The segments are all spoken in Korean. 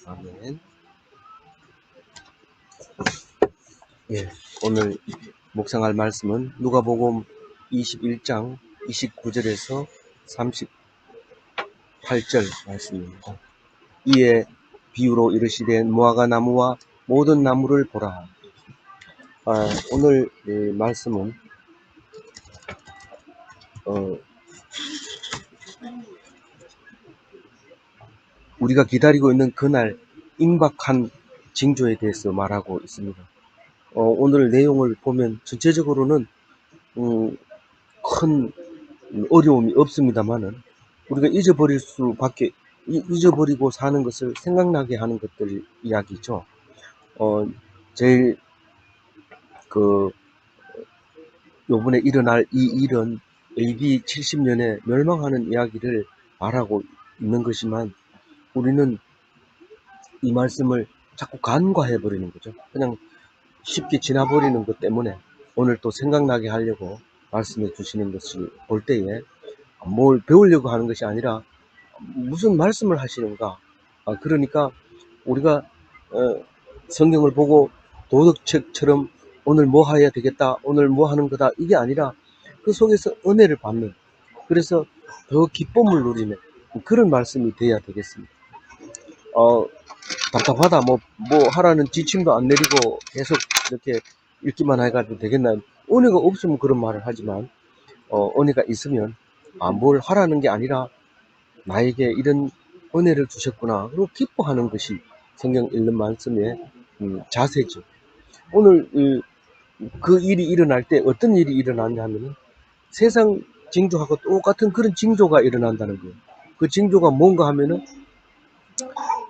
아멘. 예, 오늘 묵상할 말씀은 누가복음 21장 29절에서 38절 말씀입니다. 이에 비유로 이르시되 무화과 나무와 모든 나무를 보라. 오늘 말씀은 우리가 기다리고 있는 그날 임박한 징조에 대해서 말하고 있습니다. 오늘 내용을 보면 전체적으로는 큰 어려움이 없습니다만은 우리가 잊어버리고 사는 것을 생각나게 하는 것들 이야기죠. 제일 요번에 일어날 이 일은 AD 70년에 멸망하는 이야기를 말하고 있는 것이지만 우리는 이 말씀을 자꾸 간과해 버리는 거죠. 그냥 쉽게 지나버리는 것 때문에 오늘 또 생각나게 하려고 말씀해 주시는 것을 볼 때에 뭘 배우려고 하는 것이 아니라 무슨 말씀을 하시는가. 그러니까 우리가 성경을 보고 도덕책처럼 오늘 뭐 해야 되겠다, 오늘 뭐 하는 거다, 이게 아니라 그 속에서 은혜를 받는, 그래서 더 기쁨을 누리는 그런 말씀이 돼야 되겠습니다. 답답하다, 뭐 하라는 지침도 안 내리고 계속 이렇게 읽기만 해가지고 되겠나. 은혜가 없으면 그런 말을 하지만 은혜가 있으면 뭘 하라는 게 아니라 나에게 이런 은혜를 주셨구나, 그리고 기뻐하는 것이 성경 읽는 말씀의 자세죠. 오늘 그 일이 일어날 때 어떤 일이 일어났냐 하면은 세상 징조하고 똑같은 그런 징조가 일어난다는 거예요. 그 징조가 뭔가 하면은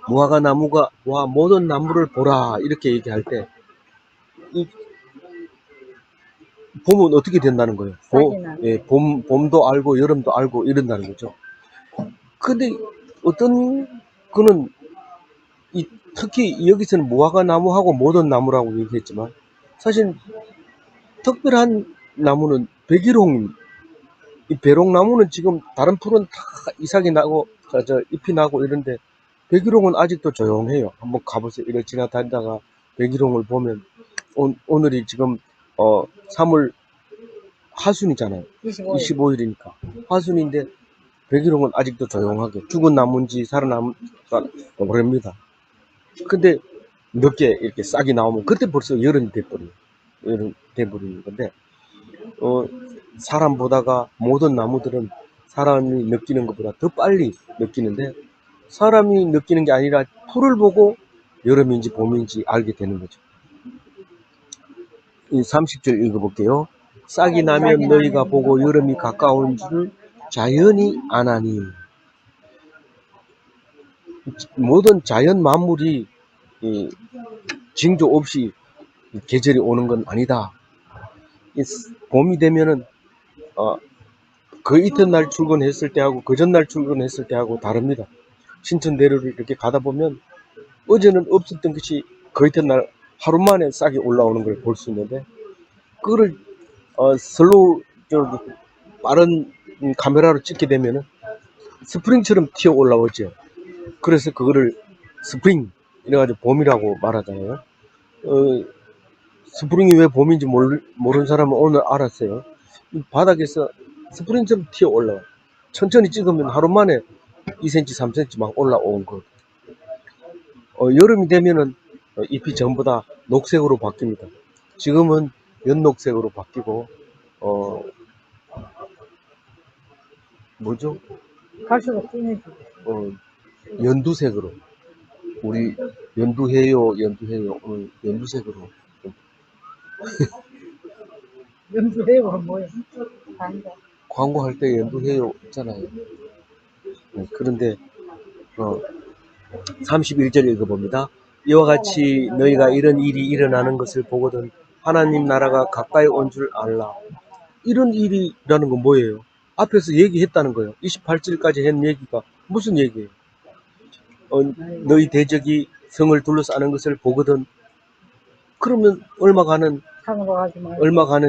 무화과 나무가 와 모든 나무를 보라 이렇게 얘기할 때 봄은 어떻게 된다는 거예요. 봄도 알고 여름도 알고 이런다는 거죠. 근데 어떤 그는 특히 여기서는 무화과 나무하고 모든 나무라고 얘기했지만 사실 특별한 나무는 백일홍입니다. 이 배롱나무는 지금 다른 풀은 다 이삭이 나고 잎이 나고 이런데 백일홍은 아직도 조용해요. 한번 가보세요. 이렇게 지나다니다가 백일홍을 보면 오늘이 지금 3월 하순이잖아요. 25일이니까 하순인데 백일홍은 아직도 조용하게 죽은 나무인지 살아남은가 모릅니다. 근데 몇 개 이렇게 싹이 나오면 그때 벌써 여름이 돼버리는 건데 사람 보다가 모든 나무들은 사람이 느끼는 것보다 더 빨리 느끼는데 사람이 느끼는 게 아니라 풀을 보고 여름인지 봄인지 알게 되는 거죠. 이 30절 읽어볼게요. 싹이 나면 너희가 보고 여름이 가까운 줄 자연이 아나니. 모든 자연 만물이 징조 없이 계절이 오는 건 아니다. 봄이 되면은 그 이튿날 출근했을 때하고 그 전날 출근했을 때하고 다릅니다. 신천대로를 이렇게 가다 보면 어제는 없었던 것이 그 이튿날 하루 만에 싹이 올라오는 걸 볼 수 있는데 그거를 슬로우 빠른 카메라로 찍게 되면은 스프링처럼 튀어 올라오죠. 그래서 그거를 스프링 이래가지고 봄이라고 말하잖아요. 스프링이 왜 봄인지 모르는 사람은 오늘 알았어요. 바닥에서 스프링처럼 튀어 올라와. 천천히 찍으면 하루 만에 2cm, 3cm 막 올라온 거. 여름이 되면은 잎이 전부 다 녹색으로 바뀝니다. 지금은 연녹색으로 바뀌고, 뭐죠? 갈수록 진해지. 연두색으로. 우리 연두해요. 오늘 연두색으로. 연두해요가 뭐야? 광고할 때 연두해요 있잖아요. 그런데 31절 읽어봅니다. 이와 같이 너희가 이런 일이 일어나는 것을 보거든 하나님 나라가 가까이 온 줄 알라. 이런 일이라는 건 뭐예요? 앞에서 얘기했다는 거예요. 28절까지 한 얘기가 무슨 얘기예요? 너희 대적이 성을 둘러싸는 것을 보거든. 그러면 얼마 가는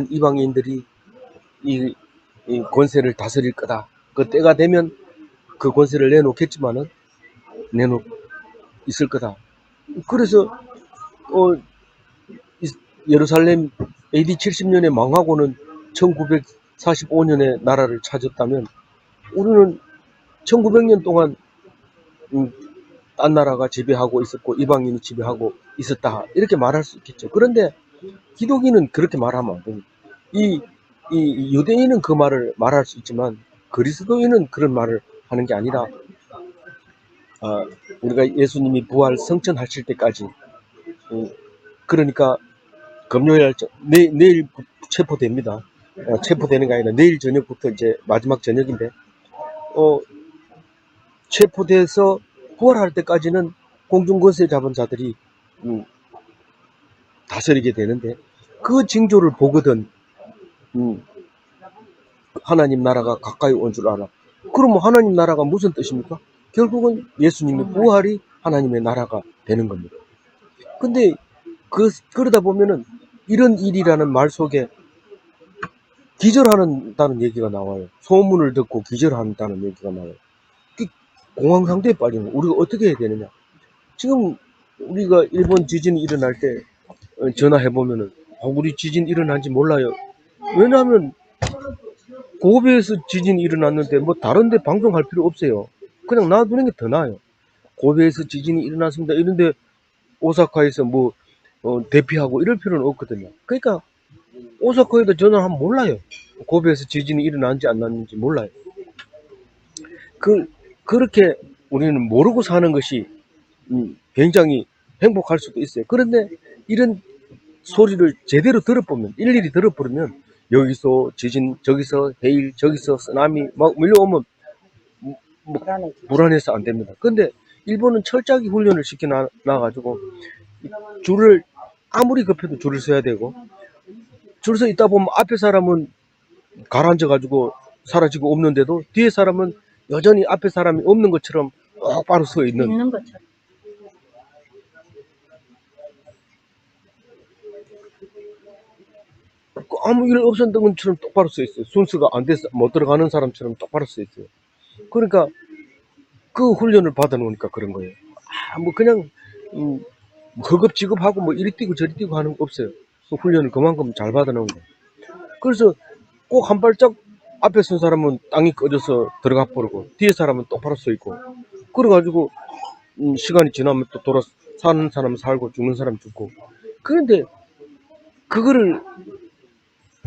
이방인들이 이 권세를 다스릴 거다. 그 때가 되면 그 권세를 내놓겠지만은 있을 거다. 그래서 예루살렘 AD 70년에 망하고는 1945년에 나라를 찾았다면 우리는 1900년 동안 딴 나라가 지배하고 있었고 이방인이 지배하고 있었다 이렇게 말할 수 있겠죠. 그런데 기독인은 그렇게 말하면 안 됩니다. 이 유대인은 그 말을 말할 수 있지만 그리스도인은 그런 말을 하는 게 아니라 우리가 예수님이 부활 성천하실 때까지 그러니까 금요일 내일 체포됩니다. 체포되는 게 아니라 내일 저녁부터 이제 마지막 저녁인데 체포돼서 부활할 때까지는 공중권세 잡은 자들이 다스리게 되는데 그 징조를 보거든 하나님 나라가 가까이 온 줄 알아. 그럼 하나님 나라가 무슨 뜻입니까? 결국은 예수님의 부활이 하나님의 나라가 되는 겁니다. 근데 그러다 보면은 이런 일이라는 말 속에 기절한다는 얘기가 나와요. 소문을 듣고 기절한다는 얘기가 나와요. 공황 상태에 빠지는 우리가 어떻게 해야 되느냐? 지금 우리가 일본 지진이 일어날 때 전화해 보면은 우리 지진 일어난지 몰라요. 왜냐하면 고베에서 지진이 일어났는데 뭐 다른데 방송할 필요 없어요. 그냥 놔두는 게 더 나아요. 고베에서 지진이 일어났습니다. 이런데 오사카에서 뭐 대피하고 이럴 필요는 없거든요. 그러니까 오사카에도 전화하면 몰라요. 고베에서 지진이 일어났는지 안 났는지 몰라요. 그렇게 우리는 모르고 사는 것이 굉장히 행복할 수도 있어요. 그런데 이런 소리를 제대로 들어보면, 일일이 들어보면 여기서 지진, 저기서 해일, 저기서 쓰나미 막 밀려오면 불안해서 안 됩니다. 근데 일본은 철저하게 훈련을 시켜놔가지고 줄을 아무리 급해도 줄을 서야 되고 줄 서 있다 보면 앞에 사람은 가라앉아가지고 사라지고 없는데도 뒤에 사람은 여전히 앞에 사람이 없는 것처럼 똑바로 서 있는 것처럼. 아무 일 없었던 것처럼 똑바로 서 있어요. 순서가 안 돼서 못 들어가는 사람처럼 똑바로 서 있어요. 그러니까 그 훈련을 받아놓으니까 그런 거예요. 뭐 그냥 허겁지겁하고 뭐 이리 뛰고 저리 뛰고 하는 거 없어요. 그 훈련을 그만큼 잘 받아놓은 거예요. 그래서 꼭 한 발짝 앞에 선 사람은 땅이 꺼져서 들어가 버리고 뒤에 사람은 똑바로 서 있고 그래가지고 시간이 지나면 또 사는 사람은 살고 죽는 사람 죽고. 그런데 그거를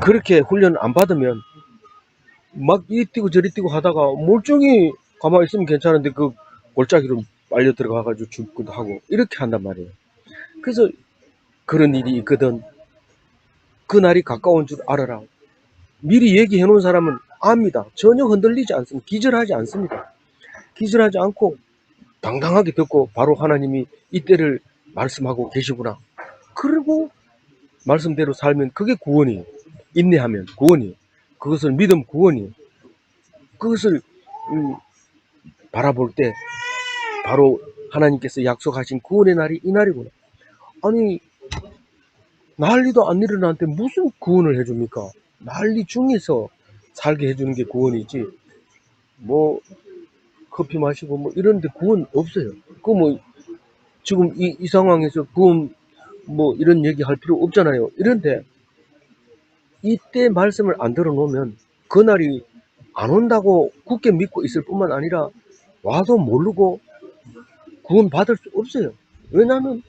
그렇게 훈련을 안 받으면 막 이리 뛰고 저리 뛰고 하다가 멀쩡히 가만히 있으면 괜찮은데 그 골짜기로 빨려 들어가가지고 죽기도 하고 이렇게 한단 말이에요. 그래서 그런 일이 있거든. 그날이 가까운 줄 알아라. 미리 얘기해 놓은 사람은 압니다. 전혀 흔들리지 않습니다. 기절하지 않습니다. 기절하지 않고 당당하게 듣고 바로 하나님이 이때를 말씀하고 계시구나. 그리고 말씀대로 살면 그게 구원이에요. 인내하면 구원이에요. 그것을 믿음 구원이에요. 그것을 바라볼 때 바로 하나님께서 약속하신 구원의 날이 이 날이구나. 아니 난리도 안 일어나는데 무슨 구원을 해줍니까? 난리 중에서 살게 해주는 게 구원이지 뭐 커피 마시고 뭐 이런데 구원 없어요. 그 뭐 지금 이 상황에서 구원 뭐 이런 얘기 할 필요 없잖아요. 이런데 이때 말씀을 안 들어놓으면 그날이 안 온다고 굳게 믿고 있을 뿐만 아니라 와도 모르고 구원 받을 수 없어요. 왜냐하면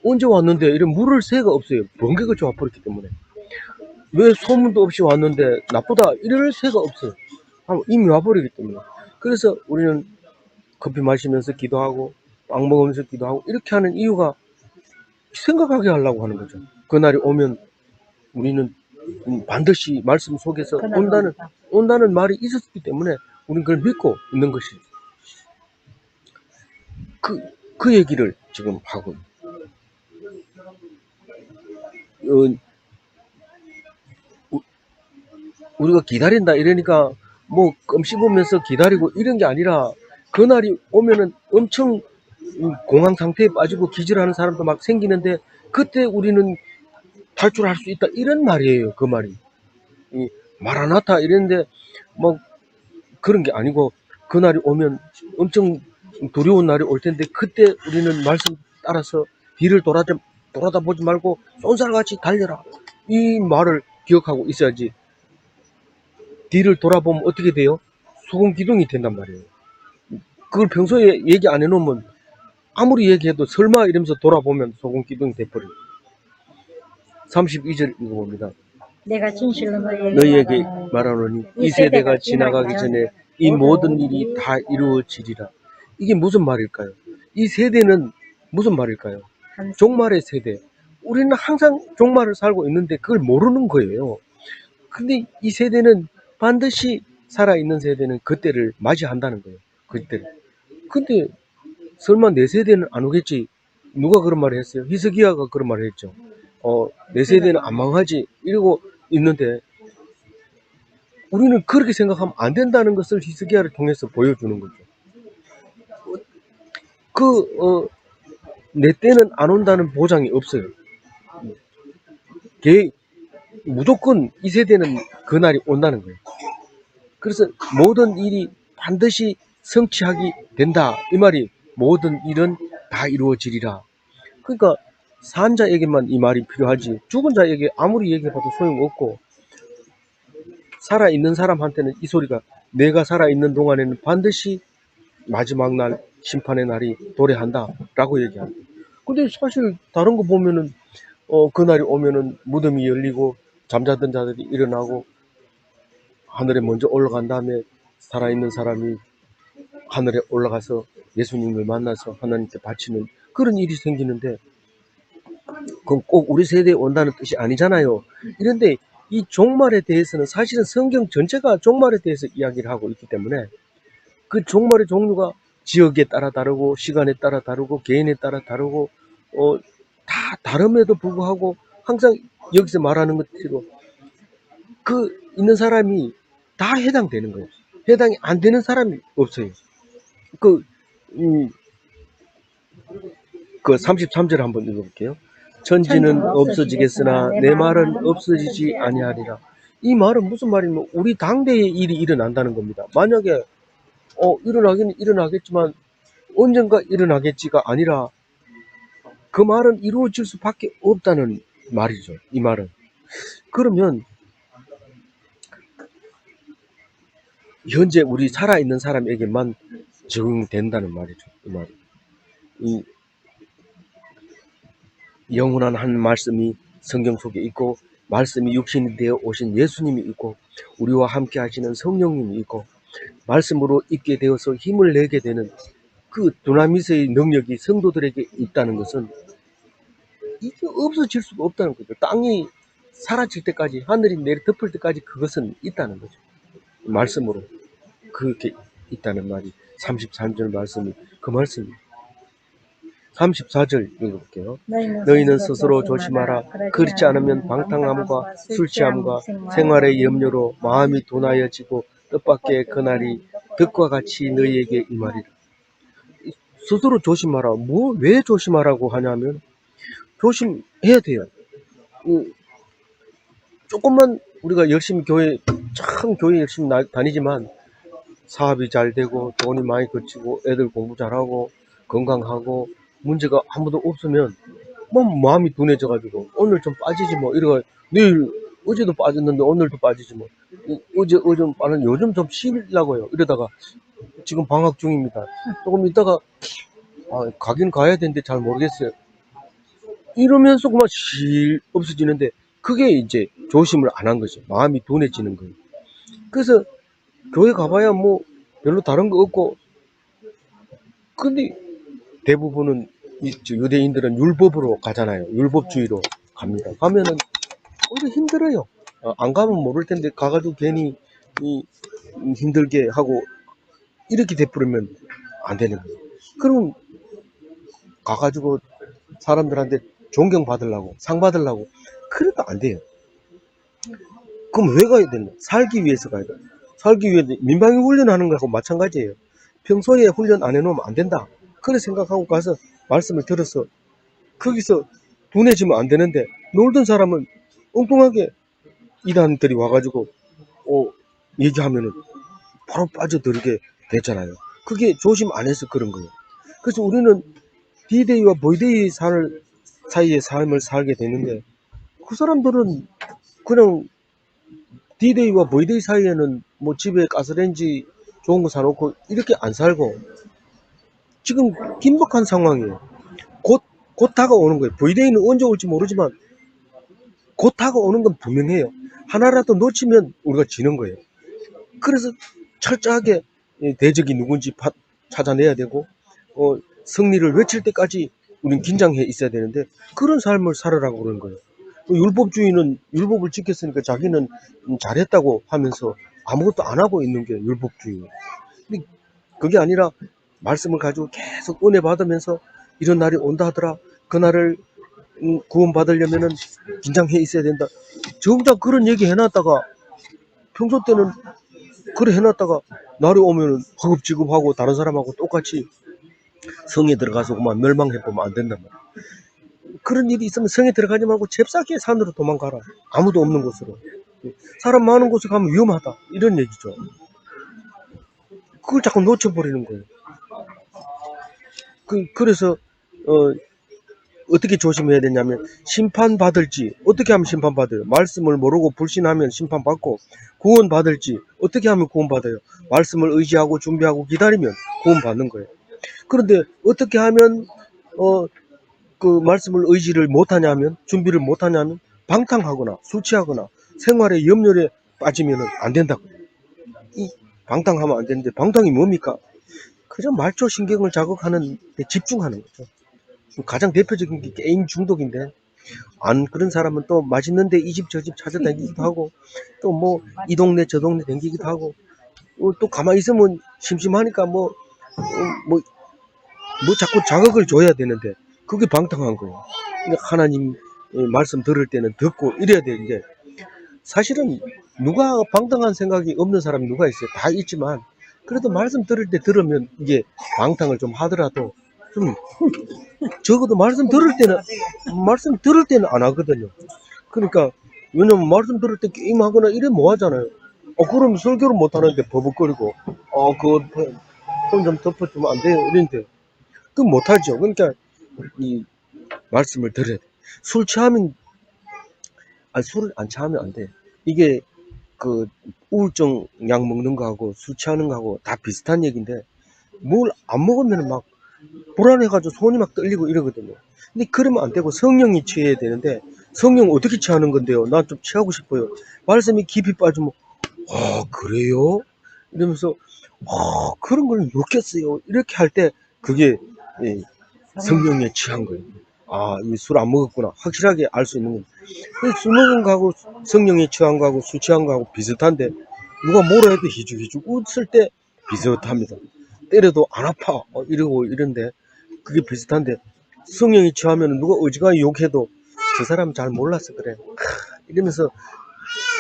언제 왔는데 이런 물을 새가 없어요. 번개가 와버렸기 때문에. 왜 소문도 없이 왔는데 나쁘다 이럴 새가 없어요. 이미 와버리기 때문에. 그래서 우리는 커피 마시면서 기도하고 빵 먹으면서 기도하고 이렇게 하는 이유가 생각하게 하려고 하는 거죠. 그날이 오면 우리는 반드시 말씀 속에서 온다는 말이 있었기 때문에 우리는 그걸 믿고 있는 것이죠. 그 얘기를 지금 하고 우리가 기다린다 이러니까 뭐 껌 씹으면서 기다리고 이런 게 아니라 그날이 오면은 엄청 공황 상태에 빠지고 기절하는 사람도 막 생기는데 그때 우리는 탈출할 수 있다 이런 말이에요. 그 말이 마라나타 이랬는데 뭐 그런 게 아니고 그날이 오면 엄청 두려운 날이 올 텐데 그때 우리는 말씀 따라서 뒤를 돌아다 보지 말고 쏜살같이 달려라. 이 말을 기억하고 있어야지. 뒤를 돌아보면 어떻게 돼요? 소금 기둥이 된단 말이에요. 그걸 평소에 얘기 안 해놓으면 아무리 얘기해도 설마 이러면서 돌아보면 소금 기둥이 돼버려요. 32절 읽어봅니다. 내가 진실로 너희에게 말하노니 이 세대가 지나가기 전에 이 모든 일이 다 이루어지리라. 이게 무슨 말일까요? 이 세대는 무슨 말일까요? 종말의 세대. 우리는 항상 종말을 살고 있는데 그걸 모르는 거예요. 근데 이 세대는 반드시 살아있는 세대는 그때를 맞이한다는 거예요. 그때를. 근데 설마 내 세대는 안 오겠지? 누가 그런 말을 했어요? 히스기야가 그런 말을 했죠. 내 세대는 안 망하지 이러고 있는데 우리는 그렇게 생각하면 안 된다는 것을 히스기야를 통해서 보여주는 거죠. 내 때는 안 온다는 보장이 없어요. 무조건 이 세대는 그날이 온다는 거예요. 그래서 모든 일이 반드시 성취하게 된다. 이 말이 모든 일은 다 이루어지리라. 그러니까 산 자에게만 이 말이 필요하지 죽은 자에게 아무리 얘기해봐도 소용없고 살아있는 사람한테는 이 소리가 내가 살아있는 동안에는 반드시 마지막 날 심판의 날이 도래한다 라고 얘기합니다. 근데 사실 다른 거 보면은 그날이 오면은 무덤이 열리고 잠자던 자들이 일어나고 하늘에 먼저 올라간 다음에 살아있는 사람이 하늘에 올라가서 예수님을 만나서 하나님께 바치는 그런 일이 생기는데 그건 꼭 우리 세대에 온다는 뜻이 아니잖아요. 이런데 이 종말에 대해서는 사실은 성경 전체가 종말에 대해서 이야기를 하고 있기 때문에 그 종말의 종류가 지역에 따라 다르고 시간에 따라 다르고 개인에 따라 다르고 다 다름에도 불구하고 항상 여기서 말하는 것대로 그 있는 사람이 다 해당되는 거예요. 해당이 안 되는 사람이 없어요. 그 33절 한번 읽어볼게요. 천지는 없어지겠으나 내 말은 없어지지 아니하리라. 이 말은 무슨 말이냐면 우리 당대의 일이 일어난다는 겁니다. 만약에 일어나기는 일어나겠지만 언젠가 일어나겠지가 아니라 그 말은 이루어질 수밖에 없다는 말이죠. 이 말은. 그러면 현재 우리 살아있는 사람에게만 적용된다는 말이죠. 이 말이. 이 영원한 한 말씀이 성경 속에 있고 말씀이 육신이 되어 오신 예수님이 있고 우리와 함께 하시는 성령님이 있고 말씀으로 있게 되어서 힘을 내게 되는 그 두나미스의 능력이 성도들에게 있다는 것은 이게 없어질 수가 없다는 거죠. 땅이 사라질 때까지 하늘이 내려 덮을 때까지 그것은 있다는 거죠. 말씀으로 그렇게 있다는 말이 33절 말씀이 그 말씀이 34절 읽어볼게요. 너희는 스스로 조심하라. 그렇지 않으면 방탕함과 술 취함과 생활의 염려로 마음이 둔하여지고 뜻밖의 그날이 득과 같이 너희에게 임하리라. 스스로 조심하라. 왜 조심하라고 하냐면 조심해야 돼요. 조금만 우리가 열심히 교회 열심히 다니지만 사업이 잘 되고 돈이 많이 거치고 애들 공부 잘하고 건강하고 문제가 아무도 없으면 마음이 둔해져가지고 오늘 좀 빠지지 뭐 이러고 내일 어제도 빠졌는데 오늘도 빠지지 뭐 어제 빠는 요즘 좀 쉬려고요. 이러다가 지금 방학 중입니다. 조금 있다가 가긴 가야 되는데 잘 모르겠어요. 이러면서 그만 없어지는데 그게 이제 조심을 안 한 거죠. 마음이 둔해지는 거예요. 그래서 교회 가봐야 뭐 별로 다른 거 없고 근데 대부분은 유대인들은 율법으로 가잖아요. 율법주의로 갑니다. 가면은 오히려 힘들어요. 안 가면 모를 텐데 가가지고 괜히 힘들게 하고 이렇게 돼버리면 안 되는 거예요. 그럼 가가지고 사람들한테 존경받으려고 상 받으려고 그래도 안 돼요. 그럼 왜 가야 되나? 살기 위해서 가야 돼. 살기 위해 민방위 훈련하는 거하고 마찬가지예요. 평소에 훈련 안 해놓으면 안 된다. 그래 생각하고 가서 말씀을 들어서 거기서 둔해지면 안 되는데 놀던 사람은 엉뚱하게 이단들이 와가지고 얘기하면은 바로 빠져들게 되잖아요. 그게 조심 안 해서 그런 거예요. 그래서 우리는 D-Day와 V-Day 사이의 삶을 살게 되는데, 그 사람들은 그냥 D-Day와 V-Day 사이에는 뭐 집에 가스레인지 좋은 거 사놓고 이렇게 안 살고, 지금 긴박한 상황이에요. 곧 다가오는 거예요. V-Day는 언제 올지 모르지만 곧 다가오는 건 분명해요. 하나라도 놓치면 우리가 지는 거예요. 그래서 철저하게 대적이 누군지 찾아내야 되고, 승리를 외칠 때까지 우린 긴장해 있어야 되는데, 그런 삶을 살아라고 그러는 거예요. 율법주의는 율법을 지켰으니까 자기는 잘했다고 하면서 아무것도 안 하고 있는 게 율법주의예요. 근데 그게 아니라 말씀을 가지고 계속 은혜 받으면서 이런 날이 온다 하더라. 그날을 구원받으려면은 긴장해 있어야 된다. 정작 그런 얘기 해놨다가, 평소 때는 그래 해놨다가 날이 오면 허겁지겁하고 다른 사람하고 똑같이 성에 들어가서 그만 멸망해보면 안 된단 말이야. 그런 일이 있으면 성에 들어가지 말고 잽싸게 산으로 도망가라. 아무도 없는 곳으로. 사람 많은 곳에 가면 위험하다. 이런 얘기죠. 그걸 자꾸 놓쳐버리는 거예요. 그래서 어떻게 조심해야 되냐면, 심판받을지 어떻게 하면 심판받아요? 말씀을 모르고 불신하면 심판받고, 구원받을지 어떻게 하면 구원받아요? 말씀을 의지하고 준비하고 기다리면 구원받는 거예요. 그런데 어떻게 하면 그 말씀을 의지를 못하냐면, 준비를 못하냐면 방탕하거나 술 취하거나 생활의 염려에 빠지면 안 된다고. 이 방탕하면 안 되는데, 방탕이 뭡니까? 그저 말초 신경을 자극하는 데 집중하는 거죠. 가장 대표적인 게 게임 중독인데, 안 그런 사람은 또 맛있는데 이 집 저 집 찾아다니기도 하고, 또 뭐 이 동네 저 동네 다니기도 하고, 또 가만히 있으면 심심하니까 뭐 자꾸 자극을 줘야 되는데, 그게 방탕한 거예요. 그러니까 하나님 말씀 들을 때는 듣고 이래야 되는데, 사실은 누가 방탕한 생각이 없는 사람이 누가 있어요? 다 있지만, 그래도 말씀 들을 때 들으면, 이게 방탕을 좀 하더라도 좀 적어도 말씀 들을 때는 안 하거든요. 그러니까, 왜냐면 말씀 들을 때 게임하거나 이래 뭐 하잖아요. 그럼 설교를 못 하는데 버벅거리고, 그거 손 좀 덮어주면 안 돼요 이런데, 그건 못 하죠. 그러니까 이 말씀을 들어야 돼. 술 취하면, 술을 안 취하면 안 돼. 이게 그 우울증 약 먹는 거하고 술 취하는 거하고 다 비슷한 얘기인데, 뭘 안 먹으면 막 불안해가지고 손이 막 떨리고 이러거든요. 근데 그러면 안 되고 성령이 취해야 되는데, 성령 어떻게 취하는 건데요? 나 좀 취하고 싶어요. 말씀이 깊이 빠지면, 그래요? 이러면서, 그런 걸 느꼈어요. 이렇게 할 때 그게 성령에 취한 거예요. 이 술 안 먹었구나. 확실하게 알 수 있는 거예요. 술 먹은 거하고 성령에 취한 거하고 술 취한 거하고 비슷한데, 누가 뭐라 해도 희죽희죽 웃을 때 비슷합니다. 때려도 안 아파 이러고 이런데, 그게 비슷한데, 성령이 취하면 누가 어지간히 욕해도 저 사람 잘 몰라서 그래 이러면서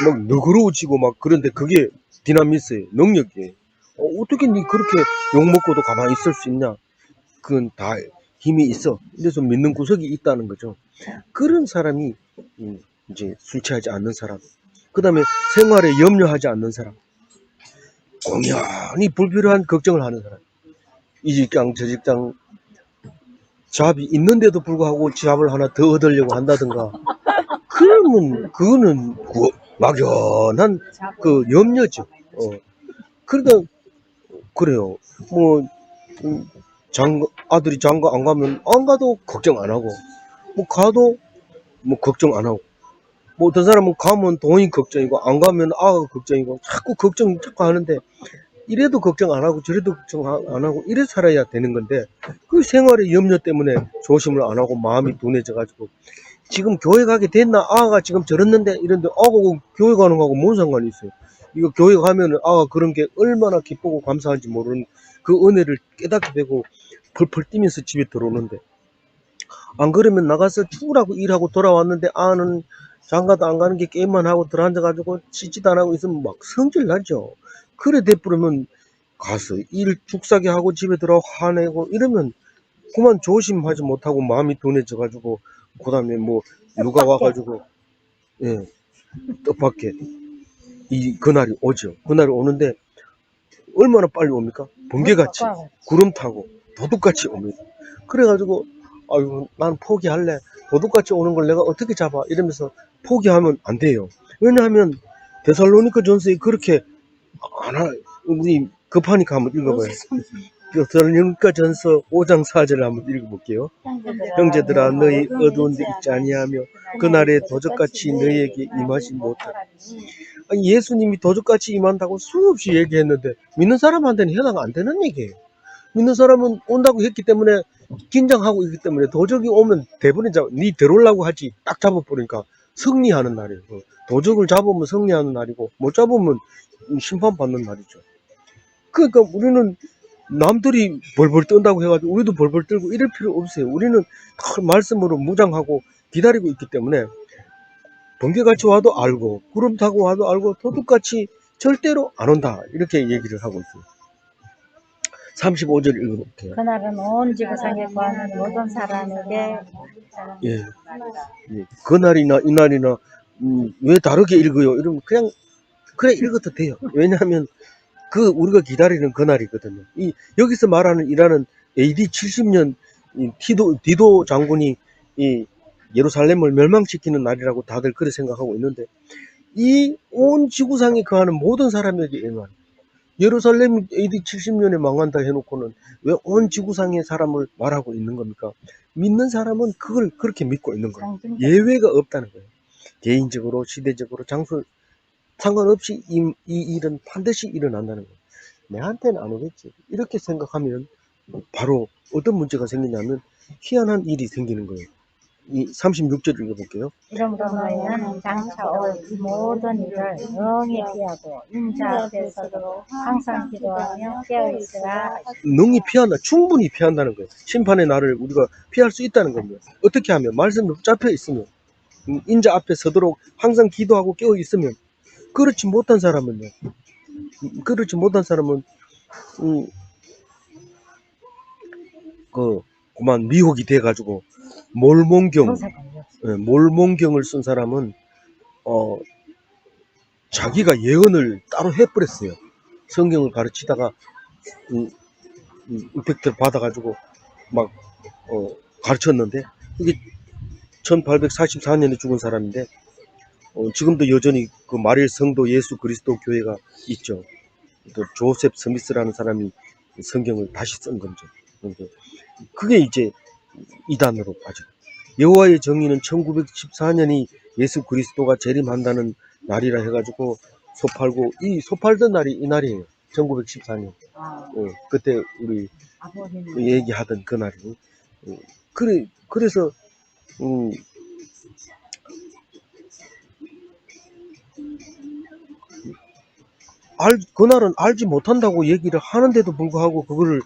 막 너그러워지고 막, 그런데 그게 디나미스예요. 능력이에요. 어떻게 니 그렇게 욕먹고도 가만히 있을 수 있냐? 그건 다 힘이 있어. 그래서 믿는 구석이 있다는 거죠. 그런 사람이 이제 술 취하지 않는 사람, 그 다음에 생활에 염려하지 않는 사람, 공연히 불필요한 걱정을 하는 사람, 이 직장 저 직장 잡이 있는데도 불구하고 잡을 하나 더 얻으려고 한다든가, 그러면 그거는 막연한 그 염려죠. 그러니까 그래요. 뭐 아들이 장가 안 가면 안 가도 걱정 안 하고, 뭐 가도 뭐 걱정 안 하고, 뭐 어떤 사람은 가면 돈이 걱정이고 안 가면 아가 걱정이고, 자꾸 걱정 자꾸 하는데, 이래도 걱정 안 하고 저래도 걱정 안 하고 이래 살아야 되는 건데, 그 생활의 염려 때문에 조심을 안 하고 마음이 둔해져 가지고, 지금 교회 가게 됐나? 아가 지금 저랬는데 이런데, 교회 가는 거하고 뭔 상관이 있어요. 이거 교회 가면은 그런 게 얼마나 기쁘고 감사한지 모르는 그 은혜를 깨닫게 되고 펄펄 뛰면서 집에 들어오는데, 안 그러면 나가서 죽으라고 일하고 돌아왔는데, 아는 장가도 안 가는 게 게임만 하고 들어앉아가지고 씻지도 안 하고 있으면 막 성질 나죠. 그래 돼버리면 가서 일 죽사게 하고 집에 들어 화내고 이러면 그만 조심하지 못하고 마음이 둔해져가지고, 그 다음에 뭐 누가 와가지고 뜻밖의 그날이 오죠. 그날이 오는데 얼마나 빨리 옵니까? 번개같이 구름 타고 도둑같이 옵니다. 그래가지고 아유 난 포기할래. 도둑같이 오는 걸 내가 어떻게 잡아 이러면서 포기하면 안 돼요. 왜냐하면 데살로니가 전서에 그렇게 안 하, 우리 급하니까 한번 읽어봐요. 데살로니가 전서 5장 4절을 한번 읽어볼게요. 형제들아 너희 어두운 데 있지 아니하며 그날에 도적같이 너희에게 임하지 못하라. 아니, 예수님이 도적같이 임한다고 수없이 얘기했는데 믿는 사람한테는 해당 안 되는 얘기예요. 믿는 사람은 온다고 했기 때문에 긴장하고 있기 때문에 도적이 오면 대부분 네 들어오려고 하지 딱 잡아버리니까 승리하는 날이에요. 도적을 잡으면 승리하는 날이고 못 잡으면 심판받는 날이죠. 그러니까 우리는 남들이 벌벌 뜬다고 해가지고 우리도 벌벌 떨고 이럴 필요 없어요. 우리는 다 말씀으로 무장하고 기다리고 있기 때문에 번개같이 와도 알고 구름 타고 와도 알고 도둑같이 절대로 안 온다 이렇게 얘기를 하고 있어요. 35절 읽어볼게요. 그날은 온 지구상에 거하는 모든 사람에게 예. 예. 그날이나 이날이나 왜 다르게 읽어요? 이러면 그냥 그래 읽어도 돼요. 왜냐하면 그 우리가 기다리는 그날이거든요. 여기서 말하는 이라는 AD 70년 디도 장군이 이 예루살렘을 멸망시키는 날이라고 다들 그렇게 생각하고 있는데 이 온 지구상에 거하는 모든 사람에게 이 말. 예루살렘 AD 70년에 망한다 해놓고는 왜 온 지구상의 사람을 말하고 있는 겁니까? 믿는 사람은 그걸 그렇게 믿고 있는 거예요. 예외가 없다는 거예요. 개인적으로, 시대적으로, 장소 상관없이 이 일은 반드시 일어난다는 거예요. 내한테는 안 오겠지. 이렇게 생각하면 바로 어떤 문제가 생기냐면 희한한 일이 생기는 거예요. 이 36절 읽어볼게요. 이러므로 너희는 장차 올 이 모든 일을 영히 피하고 인자 앞에서도 항상 기도하며 깨어있으라. 능히 피한다. 충분히 피한다는 거예요. 심판의 날을 우리가 피할 수 있다는 겁니다. 어떻게 하면? 말씀이 붙잡혀 있으면 인자 앞에 서도록 항상 기도하고 깨어 있으면. 그렇지 못한 사람은요. 그렇지 못한 사람은 그만 미혹이 돼가지고 몰몬경을 쓴 사람은 자기가 예언을 따로 해버렸어요. 성경을 가르치다가 임팩트를 받아가지고 막 가르쳤는데 이게 1844년에 죽은 사람인데 지금도 여전히 그 마릴 성도 예수 그리스도 교회가 있죠. 또 조셉 스미스라는 사람이 성경을 다시 쓴 거죠. 그게 이제 이단으로 빠져. 여호와의 정의는 1914년이 예수 그리스도가 재림한다는 날이라 해가지고 소팔고 이 소팔던 날이 이 날이에요. 1914년. 그때 우리 얘기하던 그 날이. 그래서 그날은 알지 못한다고 얘기를 하는데도 불구하고 그거를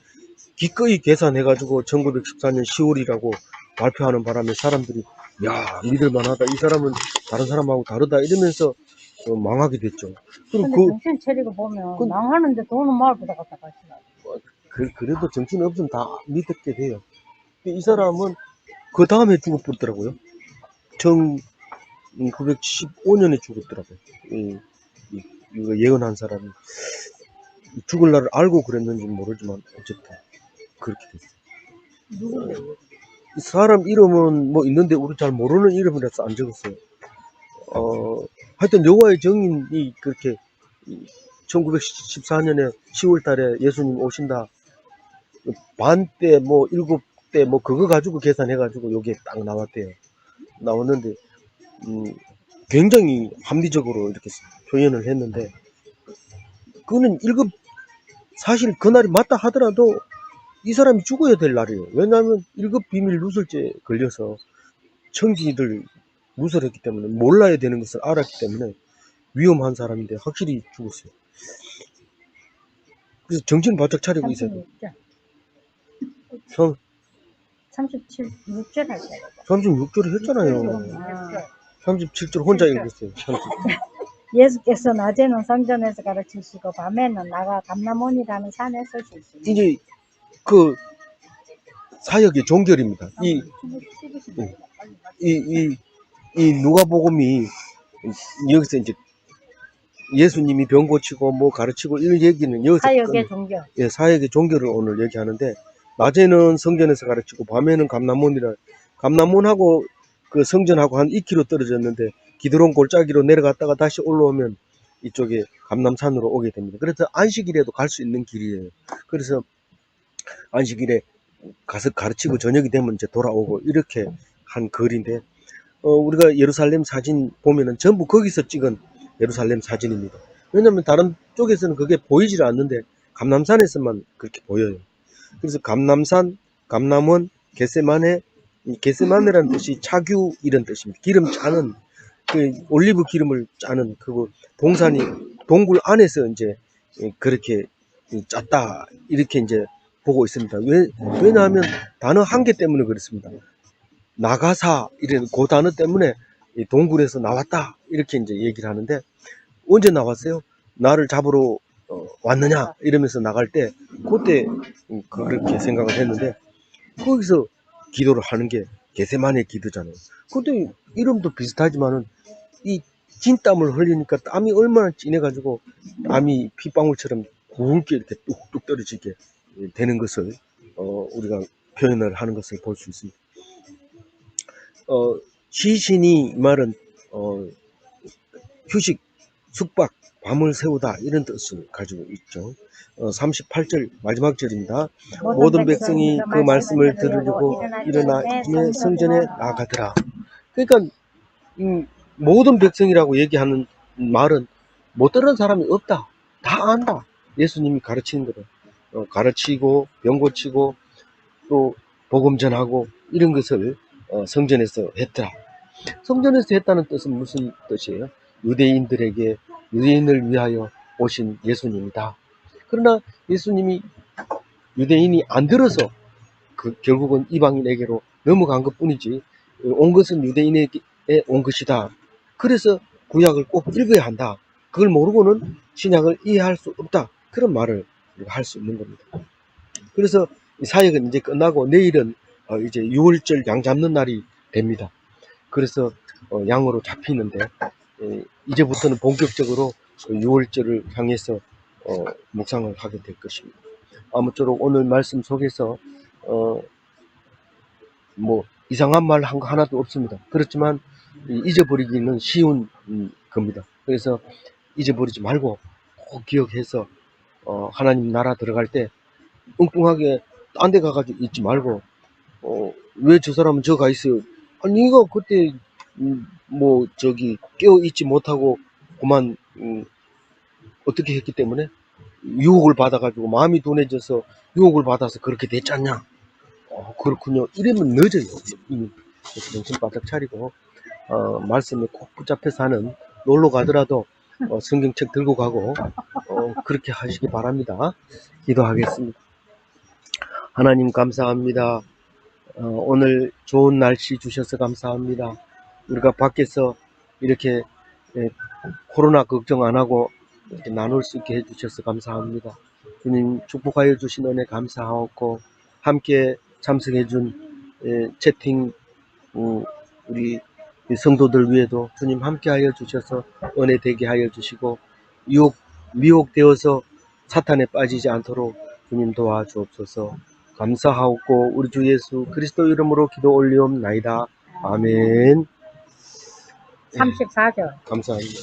기꺼이 계산해가지고 1914년 10월이라고 발표하는 바람에 사람들이 야 믿을만하다. 이 사람은 다른 사람하고 다르다 이러면서 망하게 됐죠. 근데 정신 차리고 보면 망하는데 돈은 마을보다 갖다 가시나. 그래도 정신 없으면 다 믿게 돼요. 이 사람은 그 다음에 죽어버렸더라고요. 1975년에 죽었더라고요. 이거 예언한 사람이 죽을 날을 알고 그랬는지 모르지만 어쨌든 그렇게 됐어요. 이 사람 이름은 뭐 있는데 우리 잘 모르는 이름이라서 안 적었어요. 하여튼 여호와의 정인이 그렇게 1914년에 10월 달에 예수님 오신다. 반 때 뭐 7대 뭐 그거 가지고 계산해가지고 요게 딱 나왔대요. 나왔는데 굉장히 합리적으로 이렇게 표현을 했는데 그거는 사실 그날이 맞다 하더라도 이 사람이 죽어야 될 날이에요. 왜냐하면 1급 비밀 누설죄 걸려서 청지들 누설했기 때문에 몰라야 되는 것을 알았기 때문에 위험한 사람인데 확실히 죽었어요. 그래서 정신 바짝 차리고 있어요. 36절 할 때. 36절을 했잖아요. 37절 혼자 읽었어요. 예수께서 낮에는 성전에서 가르치시고 밤에는 나가 감람원이라는 산에 서시시니. 이게 그 사역의 종결입니다. 이 누가복음이 여기서 이제 예수님이 병 고치고 뭐 가르치고 이런 얘기는 여기서 사역의 종교. 예, 사역의 종교를 오늘 얘기하는데, 낮에는 성전에서 가르치고 밤에는 감남문하고 그 성전하고 한 2km 떨어졌는데 기드론 골짜기로 내려갔다가 다시 올라오면 이쪽에 감남산으로 오게 됩니다. 그래서 안식일에도 갈 수 있는 길이에요. 그래서 안식일에 가서 가르치고 저녁이 되면 이제 돌아오고 이렇게 한 거리인데, 우리가 예루살렘 사진 보면은 전부 거기서 찍은 예루살렘 사진입니다. 왜냐면 다른 쪽에서는 그게 보이질 않는데 감남산에서만 그렇게 보여요. 그래서 감남산, 감남원, 겟세마네, 이 겟세마네라는 뜻이 차규 이런 뜻입니다. 기름 짜는, 그 올리브 기름을 짜는 그 동산이 동굴 안에서 이제 그렇게 짰다 이렇게 이제 보고 있습니다. 왜냐하면 단어 한 개 때문에 그렇습니다. 나가사 이런 그 단어 때문에 이 동굴에서 나왔다 이렇게 이제 얘기를 하는데, 언제 나왔어요? 나를 잡으러 왔느냐 이러면서 나갈 때 그때 그렇게 생각을 했는데, 거기서 기도를 하는 게 겟세마네 기도잖아요. 근데 이름도 비슷하지만은 이 진땀을 흘리니까 땀이 얼마나 진해가지고 땀이 핏방울처럼 굵게 이렇게 뚝뚝 떨어지게 되는 것을 우리가 표현을 하는 것을 볼 수 있습니다. 시신이 이 말은 휴식, 숙박, 밤을 새우다 이런 뜻을 가지고 있죠. 38절 마지막 절입니다. 모든 백성이 그 말씀을 들으려고 일어나 이에 성전에 나가더라. 그러니까 모든 백성이라고 얘기하는 말은 못 들은 사람이 없다. 다 안다. 예수님이 가르치는 거를 가르치고 병 고치고 또 복음 전하고 이런 것을 성전에서 했더라. 성전에서 했다는 뜻은 무슨 뜻이에요? 유대인을 위하여 오신 예수님이다. 그러나 예수님이 유대인이 안 들어서 결국은 이방인에게로 넘어간 것 뿐이지, 온 것은 유대인에게 온 것이다. 그래서 구약을 꼭 읽어야 한다. 그걸 모르고는 신약을 이해할 수 없다. 그런 말을 할 수 있는 겁니다. 그래서 이 사역은 이제 끝나고 내일은 이제 6월절 양 잡는 날이 됩니다. 그래서 양으로 잡히는데, 이제부터는 본격적으로 6월절을 향해서 묵상을 하게 될 것입니다. 아무쪼록 오늘 말씀 속에서 뭐 이상한 말 한 거 하나도 없습니다. 그렇지만 잊어버리기는 쉬운 겁니다. 그래서 잊어버리지 말고 꼭 기억해서 하나님 나라 들어갈 때 엉뚱하게 딴 데 가가지고 있지 말고, 왜 저 사람은 저 가 있어요? 아니 이거 그때 뭐 저기 깨어 있지 못하고 그만 어떻게 했기 때문에 유혹을 받아가지고 마음이 둔해져서 유혹을 받아서 그렇게 됐잖냐? 그렇군요. 이러면 늦어요. 이미 정신 바짝 차리고 말씀에 꼭 붙잡혀서 하는, 놀러 가더라도 성경책 들고 가고 그렇게 하시기 바랍니다. 기도하겠습니다. 하나님 감사합니다. 오늘 좋은 날씨 주셔서 감사합니다. 우리가 밖에서 이렇게 코로나 걱정 안 하고 이렇게 나눌 수 있게 해주셔서 감사합니다. 주님 축복하여 주신 은혜 감사하고, 함께 참석해준 채팅 우리 성도들 위에도 주님 함께하여 주셔서 은혜 되게 하여 주시고, 미혹되어서 사탄에 빠지지 않도록 주님 도와주옵소서. 감사하옵고 우리 주 예수 그리스도 이름으로 기도 올리옵나이다. 아멘. 34절. 감사합니다.